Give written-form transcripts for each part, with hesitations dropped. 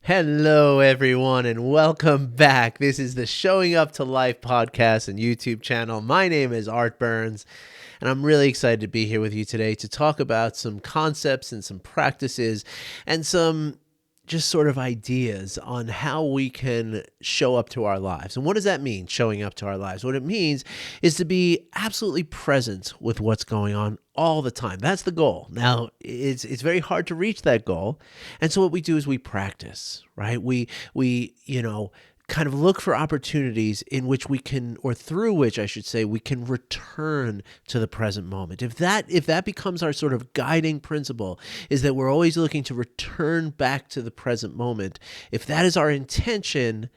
Hello, everyone, and welcome back. This is the Showing Up to Life podcast and YouTube channel. My name is Art Burns, and I'm really excited to be here with you today to talk about some concepts and some practices and some just sort of ideas on how we can show up to our lives. And what does that mean, showing up to our lives? What it means is to be absolutely present with what's going on all the time. That's the goal. Now, it's very hard to reach that goal. And so what we do is we practice, right? We kind of look for opportunities in which we can, or through which I should say, we can return to the present moment. If that becomes our sort of guiding principle, is that we're always looking to return back to the present moment. If that is our intention,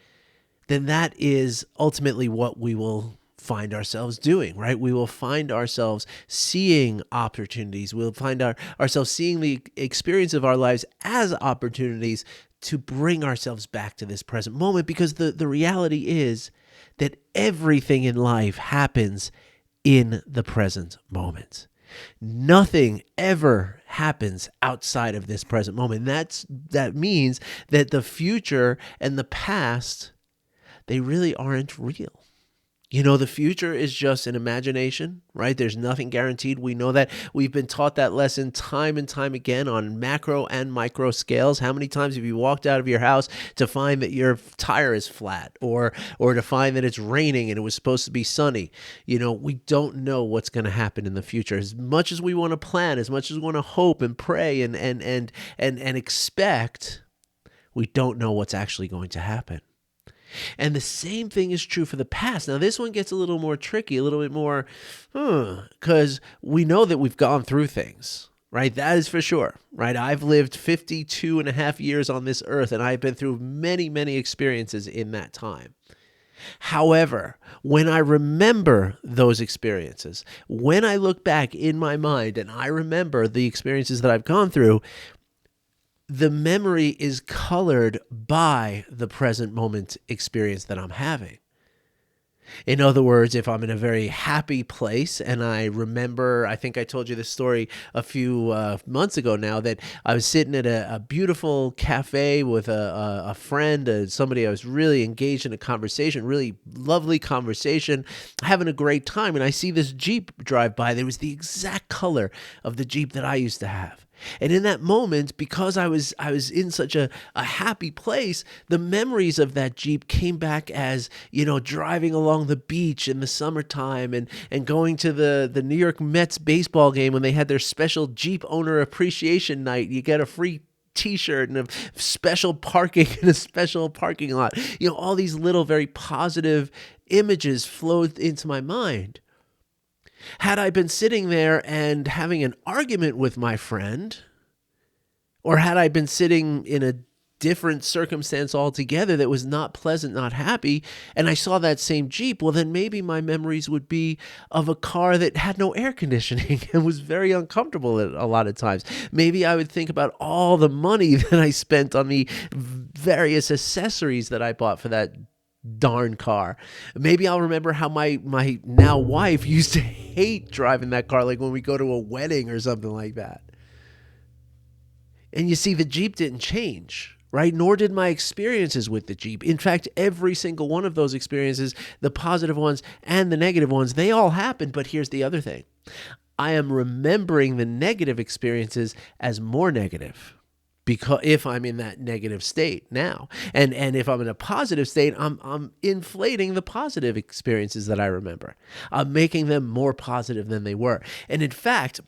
then that is ultimately what we will find ourselves doing, right? We will find ourselves seeing opportunities. We'll find ourselves seeing the experience of our lives as opportunities to bring ourselves back to this present moment, because the reality is that everything in life happens in the present moment. Nothing ever happens outside of this present moment. That means that the future and the past, they really aren't real. You know, the future is just an imagination, right? There's nothing guaranteed. We know that. We've been taught that lesson time and time again on macro and micro scales. How many times have you walked out of your house to find that your tire is flat, or to find that it's raining and it was supposed to be sunny? You know, we don't know what's going to happen in the future. As much as we want to plan, as much as we want to hope and pray and expect, we don't know what's actually going to happen. And the same thing is true for the past. Now, this one gets a little more tricky, a little bit more, because we know that we've gone through things, right? That is for sure, right? I've lived 52 and a half years on this earth, and I've been through many, many experiences in that time. However, when I remember those experiences, when I look back in my mind and I remember the experiences that I've gone through, the memory is colored by the present moment experience that I'm having. In other words, if I'm in a very happy place and I remember, I think I told you this story a few months ago now, that I was sitting at a beautiful cafe with a friend, somebody I was really engaged in a conversation, really lovely conversation, having a great time. And I see this Jeep drive by. There was the exact color of the Jeep that I used to have. And in that moment, because I was in such a happy place, the memories of that Jeep came back as, you know, driving along the beach in the summertime and going to the New York Mets baseball game when they had their special Jeep owner appreciation night. You get a free T-shirt and a special parking in a special parking lot. You know, all these little very positive images flowed into my mind. Had I been sitting there and having an argument with my friend, or had I been sitting in a different circumstance altogether that was not pleasant, not happy, and I saw that same Jeep, well, then maybe my memories would be of a car that had no air conditioning and was very uncomfortable a lot of times. Maybe I would think about all the money that I spent on the various accessories that I bought for that darn car. Maybe I'll remember how my now wife used to hate driving that car, like when we go to a wedding or something like that. And you see, the Jeep didn't change, right? Nor did my experiences with the Jeep. In fact, every single one of those experiences, the positive ones and the negative ones, they all happened. But here's the other thing. I am remembering the negative experiences as more negative. Because if I'm in that negative state now, and if I'm in a positive state, I'm inflating the positive experiences that I remember. I'm making them more positive than they were. And in fact,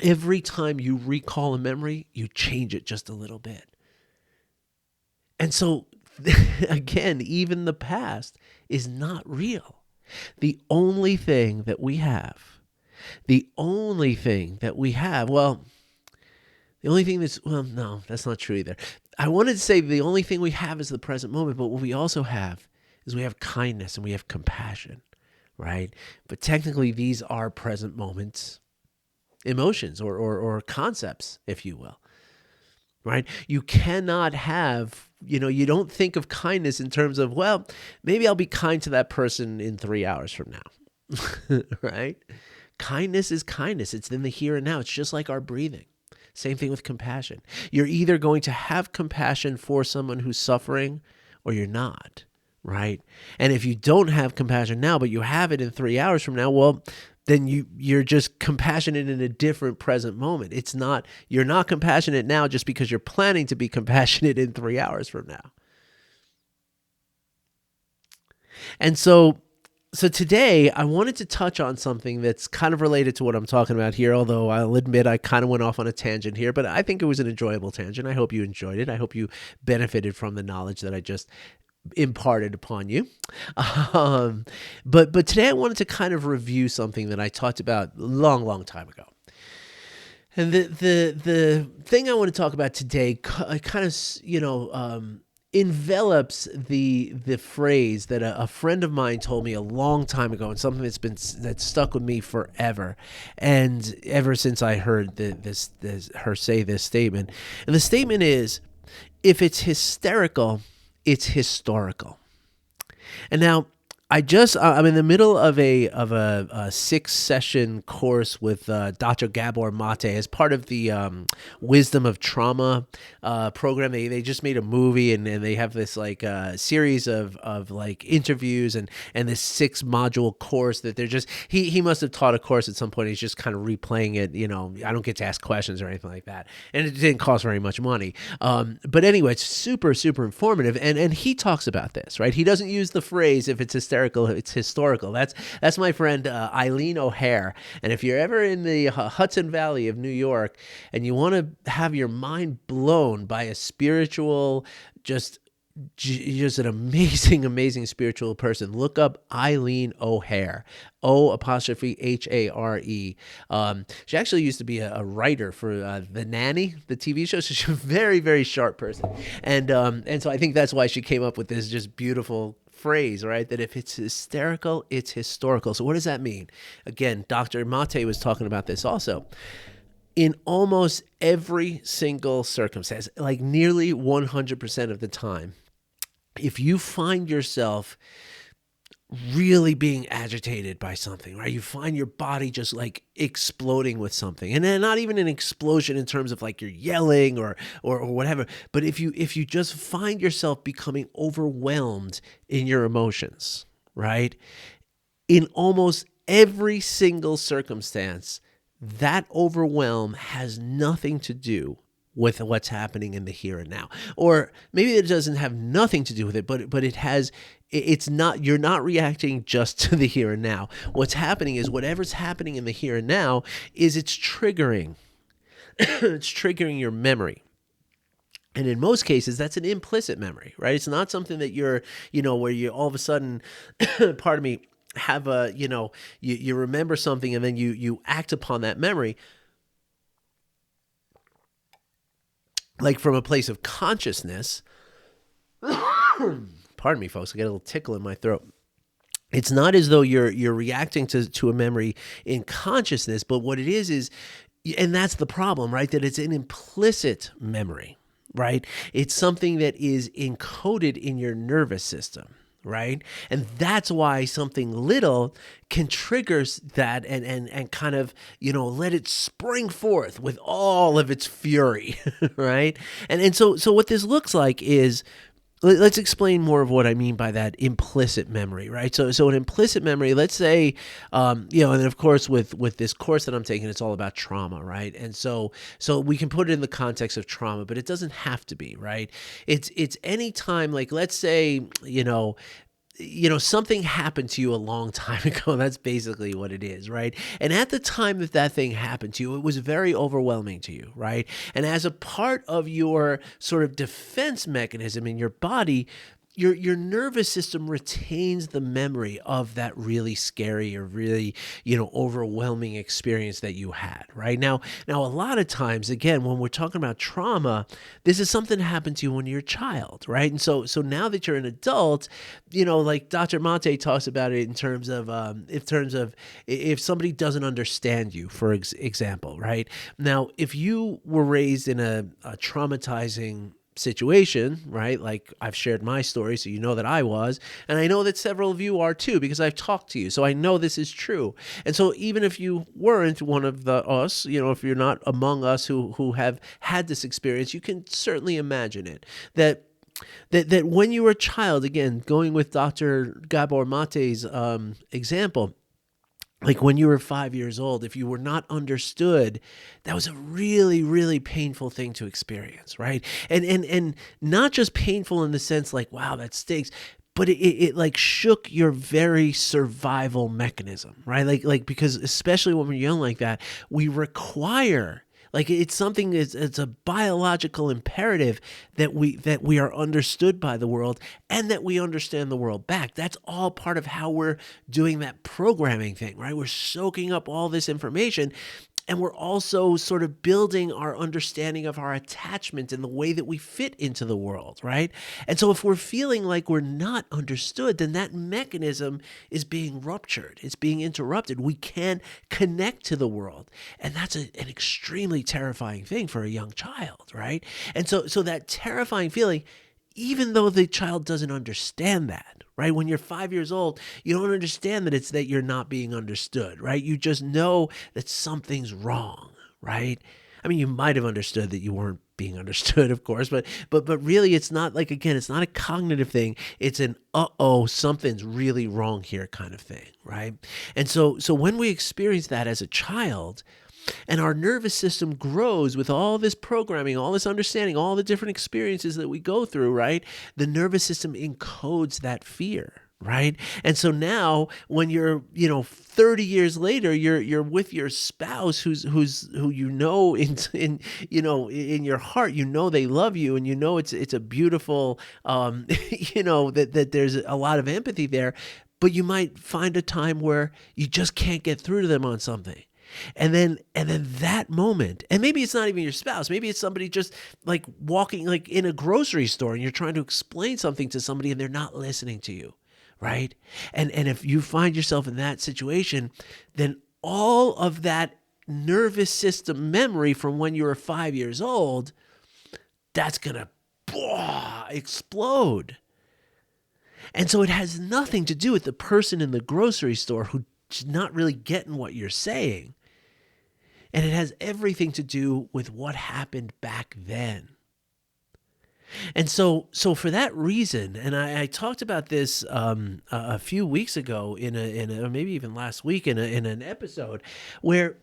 every time you recall a memory, you change it just a little bit. And so, again, even the past is not real. The only thing that we have, well, the only thing no, that's not true either. I wanted to say the only thing we have is the present moment, but what we also have is we have kindness and we have compassion, right? But technically, these are present moments, emotions or concepts, if you will, right? You cannot have, you don't think of kindness in terms of, well, maybe I'll be kind to that person in 3 hours from now, right? Kindness is kindness. It's in the here and now. It's just like our breathing. Same thing with compassion. You're either going to have compassion for someone who's suffering or you're not, right? And if you don't have compassion now, but you have it in 3 hours from now, well, then you're just compassionate in a different present moment. You're not compassionate now just because you're planning to be compassionate in 3 hours from now. And so today I wanted to touch on something that's kind of related to what I'm talking about here, although I'll admit I kind of went off on a tangent here, but I think it was an enjoyable tangent. I hope you enjoyed it. I hope you benefited from the knowledge that I just imparted upon you. But today I wanted to kind of review something that I talked about a long time ago. And the thing I want to talk about today kind of, envelops the phrase that a friend of mine told me a long time ago, and something that's stuck with me forever, and ever since I heard her say this statement. And the statement is, if it's hysterical, it's historical. And now I'm in the middle of a 6-session course with Dr. Gabor Maté as part of the Wisdom of Trauma program. They just made a movie, and they have this like series of like interviews and this 6-module course that they're just he must have taught a course at some point. He's just kind of replaying it. I don't get to ask questions or anything like that, and it didn't cost very much money. But anyway, it's super informative, and he talks about this, right? He doesn't use the phrase if it's hysterical, it's historical. That's my friend Eileen O'Hare. And if you're ever in the Hudson Valley of New York and you want to have your mind blown by a spiritual, just an amazing spiritual person, look up Eileen O'Hare, O''Hare. She actually used to be a writer for The Nanny, the TV show. So she's a very sharp person, and so I think that's why she came up with this just beautiful phrase, right? That if it's hysterical, it's historical. So what does that mean? Again, Dr. Maté was talking about this also. In almost every single circumstance, like nearly 100% of the time, if you find yourself really being agitated by something, right? You find your body just like exploding with something, and then not even an explosion in terms of like you're yelling or whatever, but if you just find yourself becoming overwhelmed in your emotions, right? In almost every single circumstance, that overwhelm has nothing to do with what's happening in the here and now. Or maybe it doesn't have nothing to do with it, but it has. It's not, you're not reacting just to the here and now. What's happening is whatever's happening in the here and now is it's triggering your memory. And in most cases, that's an implicit memory, right? It's not something that you're, where you all of a sudden, pardon me, have you remember something and then you act upon that memory. Like from a place of consciousness. Pardon me, folks. I get a little tickle in my throat. It's not as though you're reacting to a memory in consciousness, but what it is, and that's the problem, right? That it's an implicit memory, right? It's something that is encoded in your nervous system, right? And that's why something little can trigger that and kind of, let it spring forth with all of its fury, right? And so what this looks like is, let's explain more of what I mean by that implicit memory, right? So an implicit memory, let's say, and then of course with this course that I'm taking, it's all about trauma, right? And so we can put it in the context of trauma, but it doesn't have to be, right? It's any time, like let's say, something happened to you a long time ago. That's basically what it is, right? And at the time that thing happened to you, it was very overwhelming to you, right? And as a part of your sort of defense mechanism in your body, your nervous system retains the memory of that really scary or really, overwhelming experience that you had, right? Now a lot of times, again, when we're talking about trauma, this is something that happened to you when you're a child, right? And so now that you're an adult, like Dr. Maté talks about it in terms of if somebody doesn't understand you, for example, right? Now, if you were raised in a traumatizing situation, right? Like I've shared my story, so you know that I was, and I know that several of you are too, because I've talked to you, so I know this is true. And so even if you weren't one of us, if you're not among us who have had this experience, you can certainly imagine it. That when you were a child, again, going with Dr. Gabor Mate's example, like when you were 5 years old, if you were not understood, that was a really, really painful thing to experience, right? And not just painful in the sense like, wow, that stinks, but it like shook your very survival mechanism, right? Like because especially when we're young like that, we require, like it's something, it's a biological imperative that we are understood by the world and that we understand the world back. That's all part of how we're doing that programming thing, right? We're soaking up all this information, and we're also sort of building our understanding of our attachment and the way that we fit into the world, right? And so if we're feeling like we're not understood, then that mechanism is being ruptured. It's being interrupted. We can't connect to the world. And that's an extremely terrifying thing for a young child, right? And so that terrifying feeling, even though the child doesn't understand that, right? When you're 5 years old, you don't understand that it's that you're not being understood, right? You just know that something's wrong, right? I mean, you might have understood that you weren't being understood, of course, but really it's not like, again, it's not a cognitive thing. It's an, something's really wrong here kind of thing, right? And so when we experience that as a child, and our nervous system grows with all this programming, all this understanding, all the different experiences that we go through, right? The nervous system encodes that fear, right? And so now when you're, 30 years later, you're with your spouse who in your heart, they love you, and it's a beautiful, that there's a lot of empathy there, but you might find a time where you just can't get through to them on something. And then that moment, and maybe it's not even your spouse, maybe it's somebody just like walking like in a grocery store, and you're trying to explain something to somebody and they're not listening to you, right? And if you find yourself in that situation, then all of that nervous system memory from when you were 5 years old, that's gonna explode. And so it has nothing to do with the person in the grocery store who's not really getting what you're saying. And it has everything to do with what happened back then. And so for that reason, and I talked about this a few weeks ago in a maybe even last week in an episode where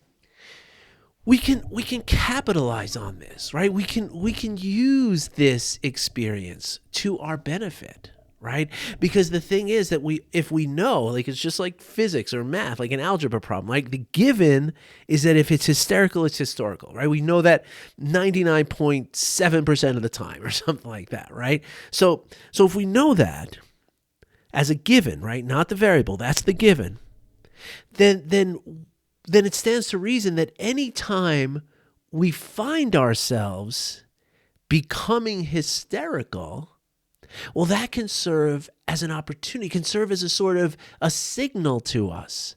we can capitalize on this, right? We can use this experience to our benefit. Right? Because the thing is that if we know, like it's just like physics or math, like an algebra problem, like the given is that if it's hysterical, it's historical, right? We know that 99.7% of the time or something like that, right? So if we know that as a given, right? Not the variable, that's the given, then it stands to reason that any time we find ourselves becoming hysterical, well, that can serve as an opportunity, can serve as a sort of a signal to us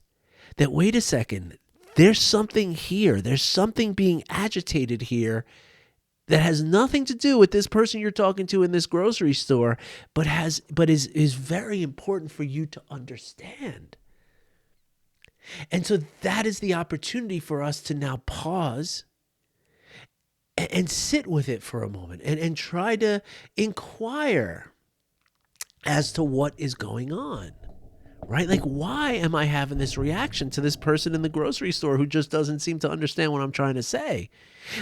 that, wait a second, there's something here. There's something being agitated here that has nothing to do with this person you're talking to in this grocery store, but is very important for you to understand. And so that is the opportunity for us to now pause and sit with it for a moment and try to inquire as to what is going on, right? Like, why am I having this reaction to this person in the grocery store who just doesn't seem to understand what I'm trying to say?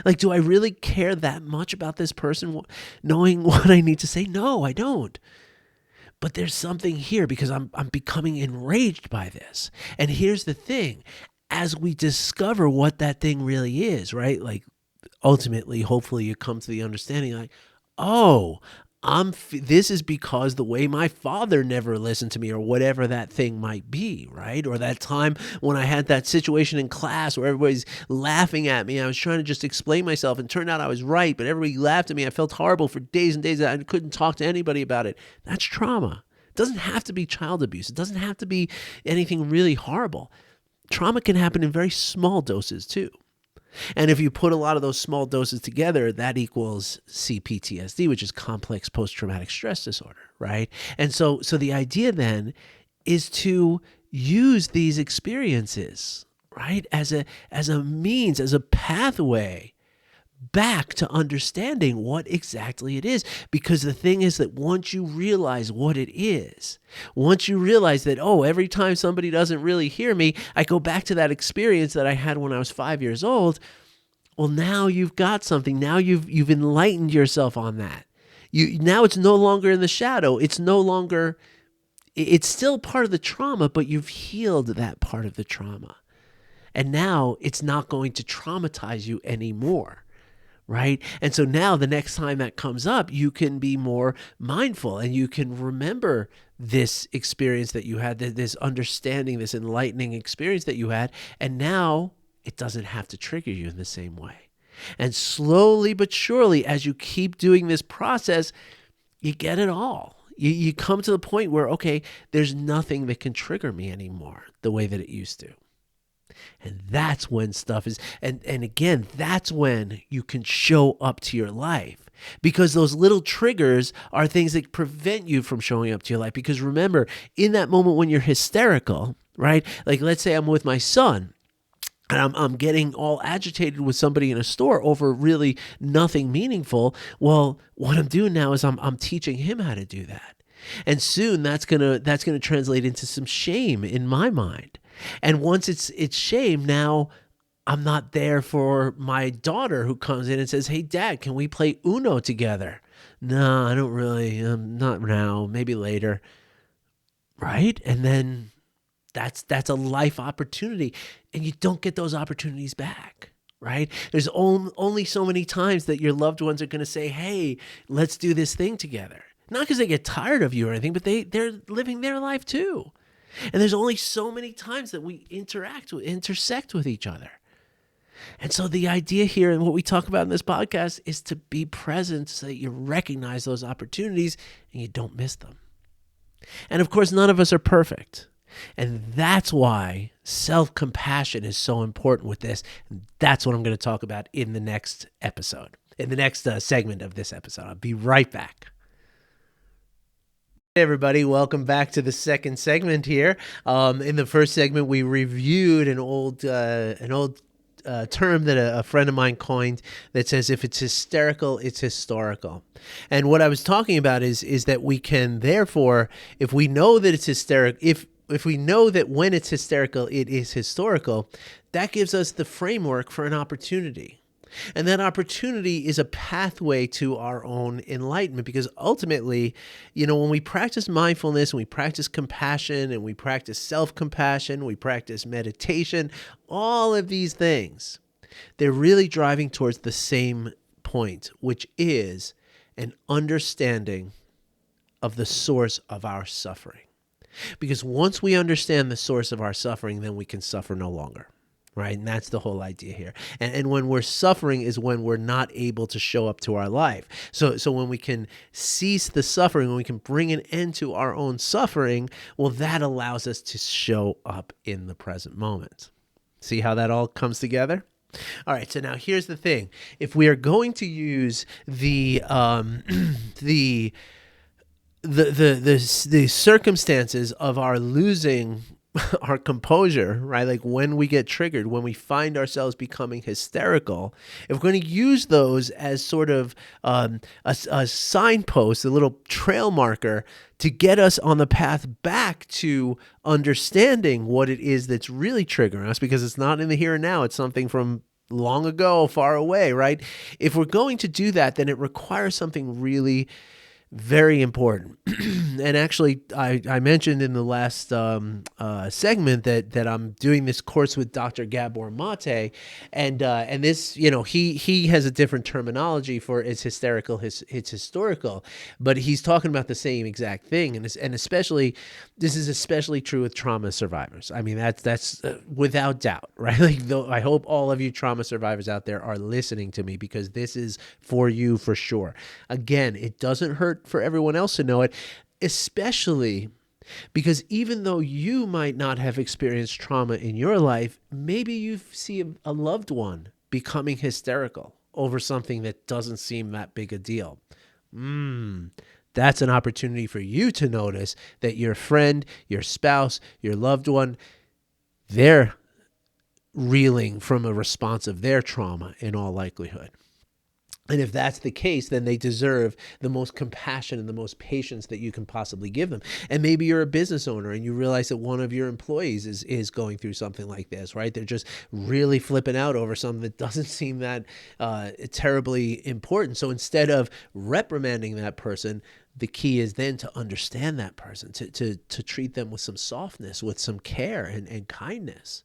Like, do I really care that much about this person knowing what I need to say? No, I don't. But there's something here because I'm becoming enraged by this. And here's the thing. As we discover what that thing really is, right? Like, ultimately, hopefully you come to the understanding like, this is because the way my father never listened to me, or whatever that thing might be, right? Or that time when I had that situation in class where everybody's laughing at me. I was trying to just explain myself and turned out I was right, but everybody laughed at me. I felt horrible for days and days. I couldn't talk to anybody about it. That's trauma. It doesn't have to be child abuse. It doesn't have to be anything really horrible. Trauma can happen in very small doses too. And if you put a lot of those small doses together, that equals CPTSD, which is complex post-traumatic stress disorder, right? And so the idea then is to use these experiences, right, as a means, as a pathway back to understanding what exactly it is. Because the thing is that once you realize what it is, once you realize that, oh, every time somebody doesn't really hear me, I go back to that experience that I had when I was 5 years old. Well, now you've got something. Now you've enlightened yourself on that. Now it's no longer in the shadow. It's no longer, it's still part of the trauma, but you've healed that part of the trauma. And now it's not going to traumatize you anymore. Right? And so now the next time that comes up, you can be more mindful and you can remember this experience that you had, this understanding, this enlightening experience that you had. And now it doesn't have to trigger you in the same way. And slowly but surely, as you keep doing this process, you get it all. You come to the point where, okay, there's nothing that can trigger me anymore the way that it used to. And that's when stuff is, and again, that's when you can show up to your life, because those little triggers are things that prevent you from showing up to your life. Because remember, in that moment when you're hysterical, right? Like, let's say I'm with my son and I'm getting all agitated with somebody in a store over really nothing meaningful. Well, what I'm doing now is I'm teaching him how to do that. And soon that's gonna translate into some shame in my mind. And once it's shame, now I'm not there for my daughter who comes in and says, "Hey, Dad, can we play Uno together?" No, I don't really. Not now. Maybe later. Right? And then that's a life opportunity, and you don't get those opportunities back. Right? There's only so many times that your loved ones are going to say, "Hey, let's do this thing together." Not because they get tired of you or anything, but they're living their life too. And there's only so many times that we intersect with each other. And so the idea here and what we talk about in this podcast is to be present so that you recognize those opportunities and you don't miss them. And of course, none of us are perfect. And that's why self-compassion is so important with this. And that's what I'm going to talk about in the next episode, in the next segment of this episode. I'll be right back. Hey everybody, welcome back to the second segment here. In the first segment, we reviewed an old term that a friend of mine coined that says, if it's hysterical, it's historical. And what I was talking about is that we can, therefore, if we know that it's hysterical, if we know that when it's hysterical, it is historical, that gives us the framework for an opportunity. And that opportunity is a pathway to our own enlightenment, because ultimately, when we practice mindfulness and we practice compassion and we practice self-compassion, we practice meditation, all of these things, they're really driving towards the same point, which is an understanding of the source of our suffering. Because once we understand the source of our suffering, then we can suffer no longer. Right? And that's the whole idea here. And when we're suffering is when we're not able to show up to our life. So when we can cease the suffering, when we can bring an end to our own suffering, well, that allows us to show up in the present moment. See how that all comes together? All right, so now here's the thing. If we are going to use the circumstances of our losing our composure, right? Like when we get triggered, when we find ourselves becoming hysterical, if we're going to use those as sort of a signpost, a little trail marker to get us on the path back to understanding what it is that's really triggering us, because it's not in the here and now, it's something from long ago, far away, right? If we're going to do that, then it requires something really very important. And actually, I mentioned in the last segment that I'm doing this course with Dr. Gabor Maté, and this, he has a different terminology for it's hysterical, it's historical, but he's talking about the same exact thing, and especially this is especially true with trauma survivors. I mean, that's without doubt, right? Like, I hope all of you trauma survivors out there are listening to me, because this is for you for sure. Again, it doesn't hurt for everyone else to know it, especially because even though you might not have experienced trauma in your life, maybe you see a loved one becoming hysterical over something that doesn't seem that big a deal. That's an opportunity for you to notice that your friend, your spouse, your loved one, they're reeling from a response of their trauma in all likelihood. And if that's the case, then they deserve the most compassion and the most patience that you can possibly give them. And maybe you're a business owner and you realize that one of your employees is going through something like this, right? They're just really flipping out over something that doesn't seem that terribly important. So instead of reprimanding that person, the key is then to understand that person, to treat them with some softness, with some care and kindness.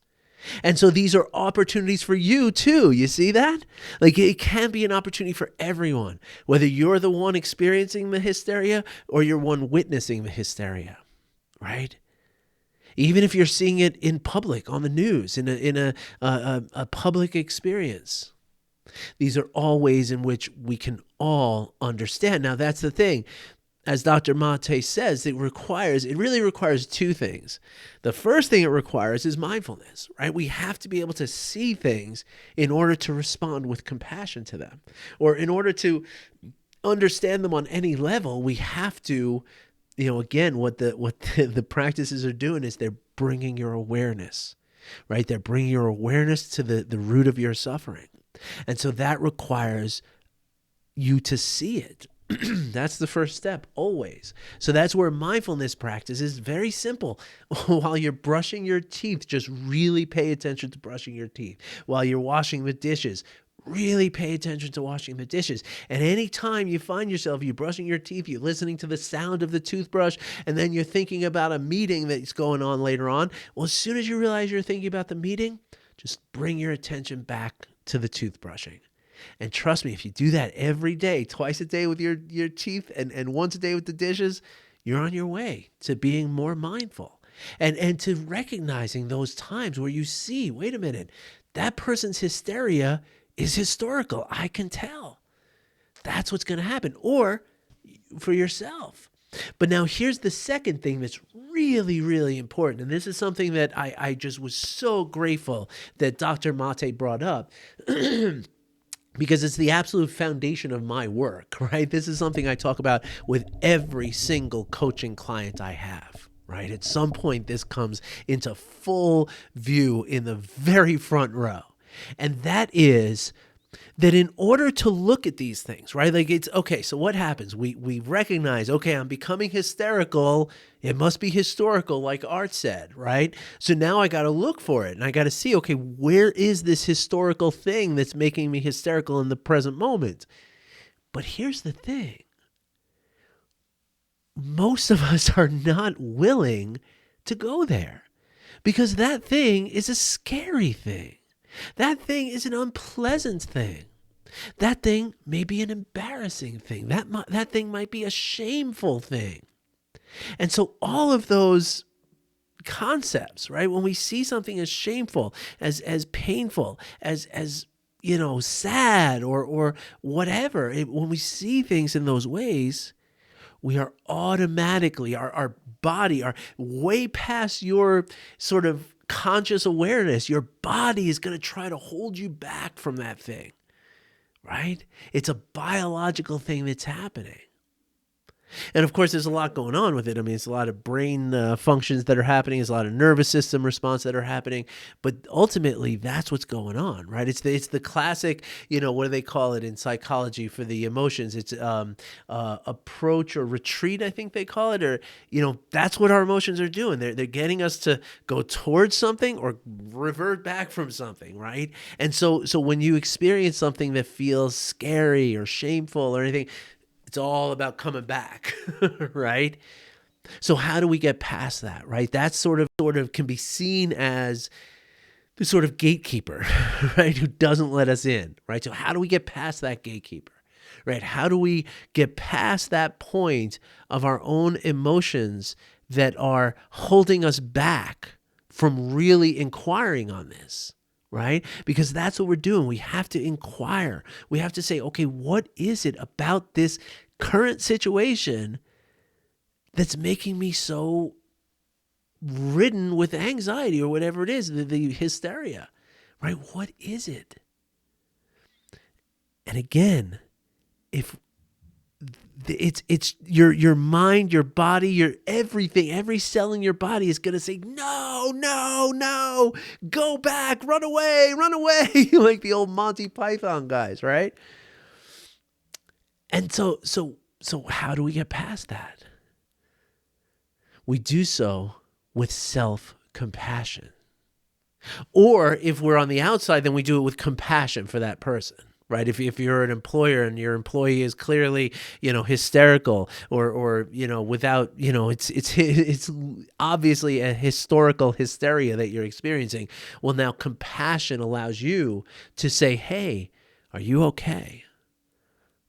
And so these are opportunities for you too. You see that? Like, it can be an opportunity for everyone, whether you're the one experiencing the hysteria or you're one witnessing the hysteria, right? Even if you're seeing it in public, on the news, in a public experience. These are all ways in which we can all understand. Now, that's the thing. As Dr. Maté says, it really requires two things. The first thing it requires is mindfulness, right? We have to be able to see things in order to respond with compassion to them. Or in order to understand them on any level, we have to, again, what the practices are doing is they're bringing your awareness, right? They're bringing your awareness to the root of your suffering. And so that requires you to see it. That's the first step, always. So that's where mindfulness practice is very simple. While you're brushing your teeth, just really pay attention to brushing your teeth. While you're washing the dishes, really pay attention to washing the dishes. And anytime you find yourself, you're brushing your teeth, you're listening to the sound of the toothbrush, and then you're thinking about a meeting that's going on later on. Well, as soon as you realize you're thinking about the meeting, just bring your attention back to the toothbrushing. And trust me, if you do that every day, twice a day with your teeth and once a day with the dishes, you're on your way to being more mindful and to recognizing those times where you see, wait a minute, that person's hysteria is historical. I can tell. That's what's going to happen. Or for yourself. But now here's the second thing that's really, really important. And this is something that I just was so grateful that Dr. Maté brought up. Because it's the absolute foundation of my work, right? This is something I talk about with every single coaching client I have, right? At some point, this comes into full view in the very front row. And that is that in order to look at these things, right? Like, it's okay. So what happens? We recognize, okay, I'm becoming hysterical. It must be historical, like Art said, right? So now I got to look for it and I got to see, okay, where is this historical thing that's making me hysterical in the present moment? But here's the thing. Most of us are not willing to go there because that thing is a scary thing. That thing is an unpleasant thing. That thing may be an embarrassing thing. That thing might be a shameful thing. And so all of those concepts, right? When we see something as shameful, as painful, as sad or whatever, when we see things in those ways, we are automatically, our body, are way past your sort of conscious awareness. Your body is going to try to hold you back from that thing, right? It's a biological thing that's happening. And of course, there's a lot going on with it. I mean, it's a lot of brain functions that are happening. There's a lot of nervous system response that are happening. But ultimately, that's what's going on, right? It's the classic, what do they call it in psychology for the emotions? It's approach or retreat, I think they call it. Or, that's what our emotions are doing. They're getting us to go towards something or revert back from something, right? And so when you experience something that feels scary or shameful or anything, it's all about coming back, right? So how do we get past that, right? That sort of can be seen as the sort of gatekeeper, right, who doesn't let us in, right? So how do we get past that gatekeeper, right? How do we get past that point of our own emotions that are holding us back from really inquiring on this? Right? Because that's what we're doing. We have to inquire. We have to say, okay, what is it about this current situation that's making me so ridden with anxiety or whatever it is, the hysteria, right? What is it? And again, if it's your mind, your body, your everything, every cell in your body is going to say, no, no, no, go back, run away, like the old Monty Python guys, right? And so how do we get past that? We do so with self-compassion. Or if we're on the outside, then we do it with compassion for that person. Right. If you're an employer and your employee is clearly, hysterical or without, it's obviously a historical hysteria that you're experiencing. Well, now compassion allows you to say, hey, are you okay?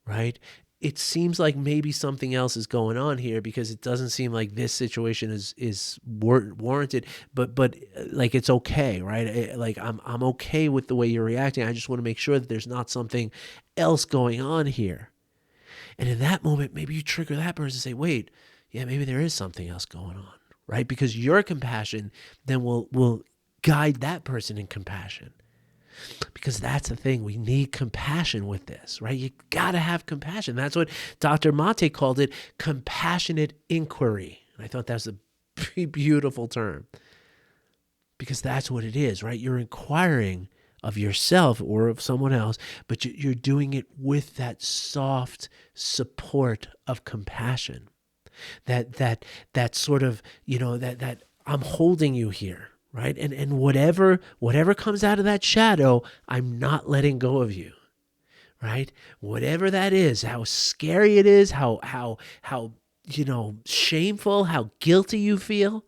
Right. It seems like maybe something else is going on here because it doesn't seem like this situation is warranted, but like it's okay, right? Like I'm okay with the way you're reacting. I just want to make sure that there's not something else going on here. And in that moment, maybe you trigger that person to say, wait, yeah, maybe there is something else going on, right? Because your compassion then will guide that person in compassion. Because that's the thing. We need compassion with this, right? You got to have compassion. That's what Dr. Maté called it, compassionate inquiry. And I thought that's a pretty beautiful term because that's what it is, right? You're inquiring of yourself or of someone else, but you're doing it with that soft support of compassion. That sort of, that I'm holding you here. Right. And whatever comes out of that shadow, I'm not letting go of you. Right. Whatever that is, how scary it is, how shameful, how guilty you feel,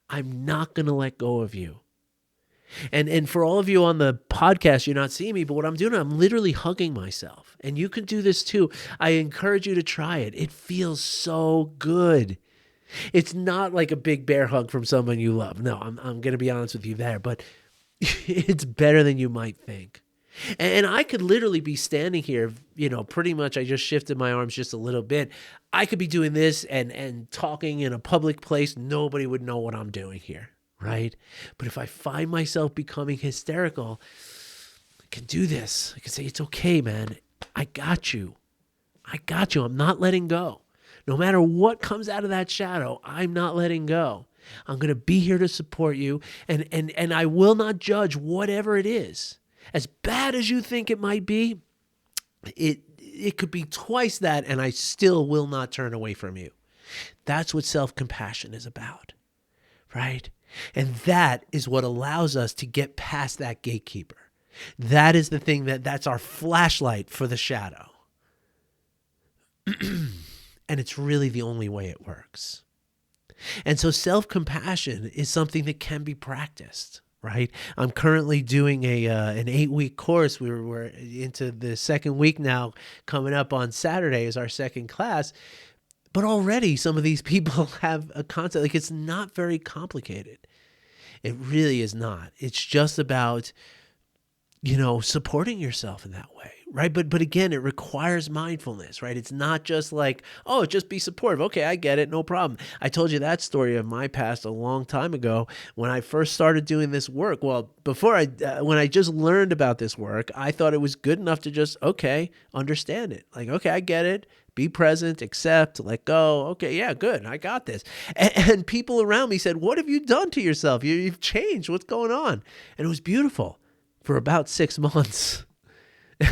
I'm not going to let go of you. And for all of you on the podcast, you're not seeing me, but what I'm doing, I'm literally hugging myself. And you can do this too. I encourage you to try it. It feels so good. It's not like a big bear hug from someone you love. No, I'm going to be honest with you there, but it's better than you might think. And I could literally be standing here, pretty much I just shifted my arms just a little bit. I could be doing this and talking in a public place. Nobody would know what I'm doing here, right? But if I find myself becoming hysterical, I can do this. I can say, it's okay, man. I got you. I'm not letting go. No matter what comes out of that shadow, I'm not letting go. I'm going to be here to support you, and I will not judge whatever it is. As bad as you think it might be, it could be twice that, and I still will not turn away from you. That's what self-compassion is about, right? And that is what allows us to get past that gatekeeper. That is the thing that's our flashlight for the shadow. And it's really the only way it works. And so self-compassion is something that can be practiced, right? I'm currently doing an 8-week course. We're into the second week now. Coming up on Saturday is our second class. But already some of these people have a concept. Like, it's not very complicated. It really is not. It's just about, supporting yourself in that way. Right. But again, it requires mindfulness, right? It's not just like, oh, just be supportive. Okay, I get it. No problem. I told you that story of my past a long time ago when I first started doing this work. Well, when I just learned about this work, I thought it was good enough to just, okay, understand it. Like, okay, I get it. Be present, accept, let go. Okay, yeah, good. I got this. And people around me said, what have you done to yourself? You've changed. What's going on? And it was beautiful for about 6 months.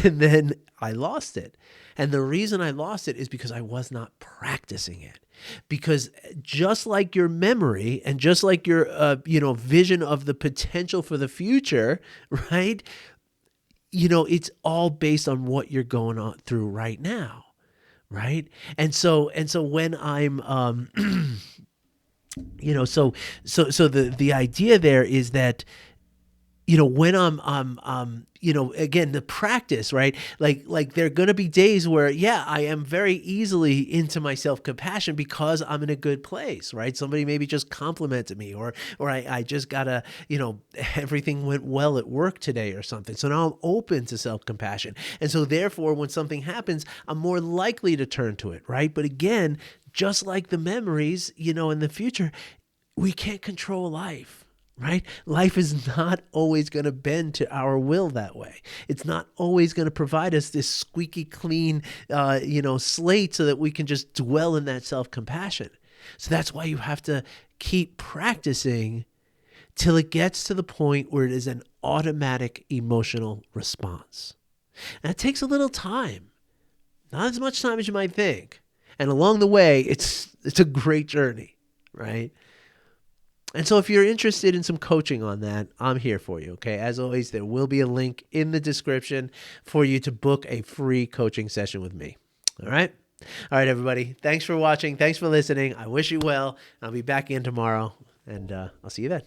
And then I lost it. And the reason I lost it is because I was not practicing it. Because just like your memory and just like your, vision of the potential for the future, right? It's all based on what you're going on through right now, right? And so when I'm, the idea there is that, when I'm again, the practice, right? Like there are going to be days where, yeah, I am very easily into my self-compassion because I'm in a good place, right? Somebody maybe just complimented me or I just got everything went well at work today or something. So now I'm open to self-compassion. And so therefore, when something happens, I'm more likely to turn to it, right? But again, just like the memories, in the future, we can't control life. right? Life is not always going to bend to our will that way. It's not always going to provide us this squeaky clean, slate so that we can just dwell in that self-compassion. So that's why you have to keep practicing till it gets to the point where it is an automatic emotional response. And it takes a little time, not as much time as you might think. And along the way, it's a great journey, right? And so if you're interested in some coaching on that, I'm here for you, okay? As always, there will be a link in the description for you to book a free coaching session with me, all right? All right, everybody. Thanks for watching. Thanks for listening. I wish you well. I'll be back in tomorrow, and I'll see you then.